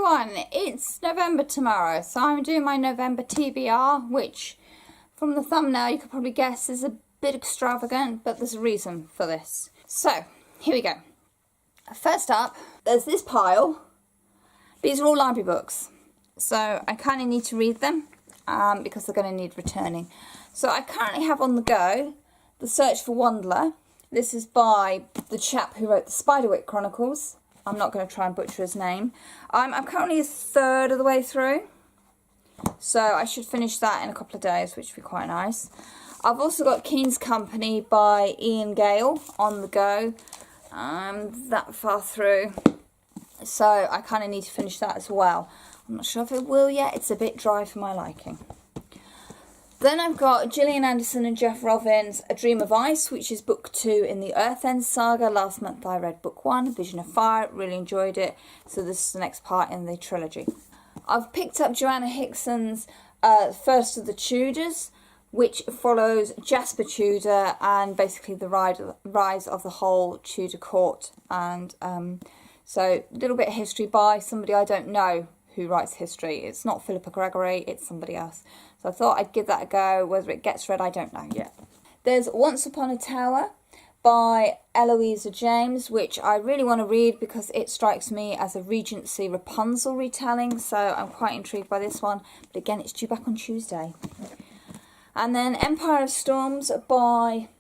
everyone, it's November tomorrow, so I'm doing my November TBR, which from the thumbnail you could probably guess is a bit extravagant, but there's a reason for this. So, here we go. First up, there's this pile. These are all library books, so I kind of need to read them because they're going to need returning. So I currently have on the go The Search for Wandler. This is by the chap who wrote the Spiderwick Chronicles. I'm not going to try and butcher his name. I'm currently a third of the way through, so I should finish that in a couple of days, which would be quite nice. I've also got Keen's Company by Ian Gale on the go. I'm that far through, so I kind of need to finish that as well. I'm not sure if it will yet. It's a bit dry for my liking. Then I've got Gillian Anderson and Jeff Rovin's A Dream of Ice, which is book 2 in the Earthend saga. Last month I read book 1, Vision of Fire, really enjoyed it. So this is the next part in the trilogy. I've picked up Joanna Hickson's First of the Tudors, which follows Jasper Tudor and basically the rise of the whole Tudor court. And so a little bit of history by somebody I don't know who writes history. It's not Philippa Gregory, it's somebody else. So I thought I'd give that a go. Whether it gets read, I don't know yet. There's Once Upon a Tower by Eloisa James, which I really want to read because it strikes me as a Regency Rapunzel retelling. So I'm quite intrigued by this one. But again, it's due back on Tuesday. And then Empire of Storms by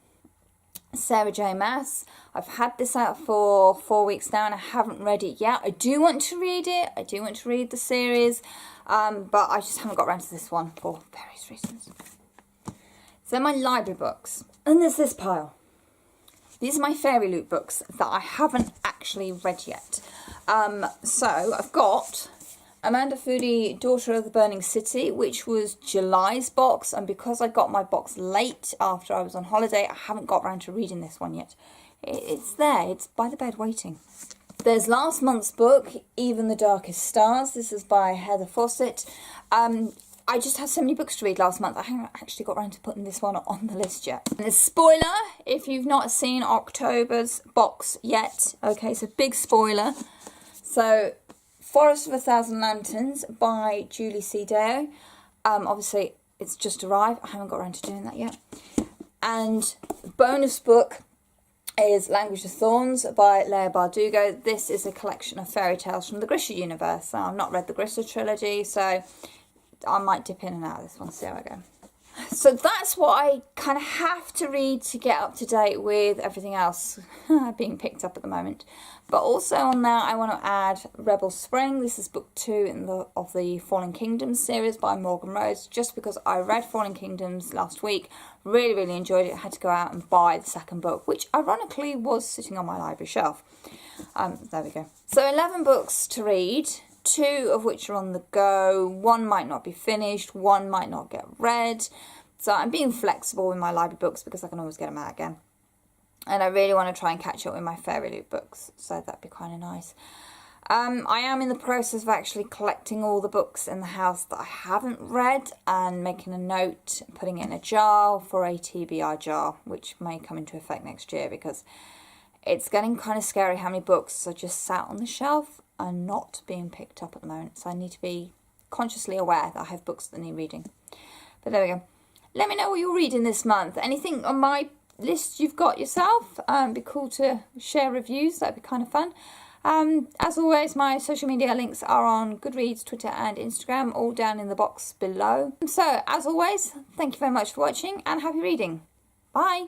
Sarah J. Maas. I've had this out for 4 weeks now and I haven't read it yet. I do want to read it. I do want to read the series. But I just haven't got around to this one for various reasons. So my library books. And there's this pile. These are my Fairy Loot books that I haven't actually read yet. So I've got Amanda Foody, Daughter of the Burning City, which was July's box. And because I got my box late after I was on holiday, I haven't got around to reading this one yet. It's there. It's by the bed waiting. There's last month's book, Even the Darkest Stars. This is by Heather Fawcett. I just had so many books to read last month. I haven't actually got around to putting this one on the list yet. And a spoiler, if you've not seen October's box yet. Okay, so big spoiler. So, Forest of a Thousand Lanterns by Julie C. Deo. Obviously, it's just arrived. I haven't got around to doing that yet. And bonus book is Language of Thorns by Leah Bardugo. This is a collection of fairy tales from the Grisha universe. So I've not read the Grisha trilogy, so I might dip in and out of this one, see how I go. So that's what I kind of have to read to get up to date with everything else being picked up at the moment. But also on that, I want to add Rebel Spring. This is book 2 of the Fallen Kingdoms series by Morgan Rose, just because I read Fallen Kingdoms last week. Really, really enjoyed it. I had to go out and buy the second book, which ironically was sitting on my library shelf. There we go. So 11 books to read. 2 of which are on the go. 1 might not be finished. 1 might not get read. So I'm being flexible with my library books because I can always get them out again. And I really want to try and catch up with my Fairy Loot books. So that'd be kind of nice. I am in the process of actually collecting all the books in the house that I haven't read and making a note, putting it in a jar for a TBR jar, which may come into effect next year because it's getting kind of scary how many books are just sat on the shelf and not being picked up at the moment. So I need to be consciously aware that I have books that need reading. But there we go. Let me know what you're reading this month. Anything on my list you've got yourself? Be cool to share reviews. That'd be kind of fun. As always, my social media links are on Goodreads, Twitter and Instagram, all down in the box below. So as always, thank you very much for watching and happy reading. Bye.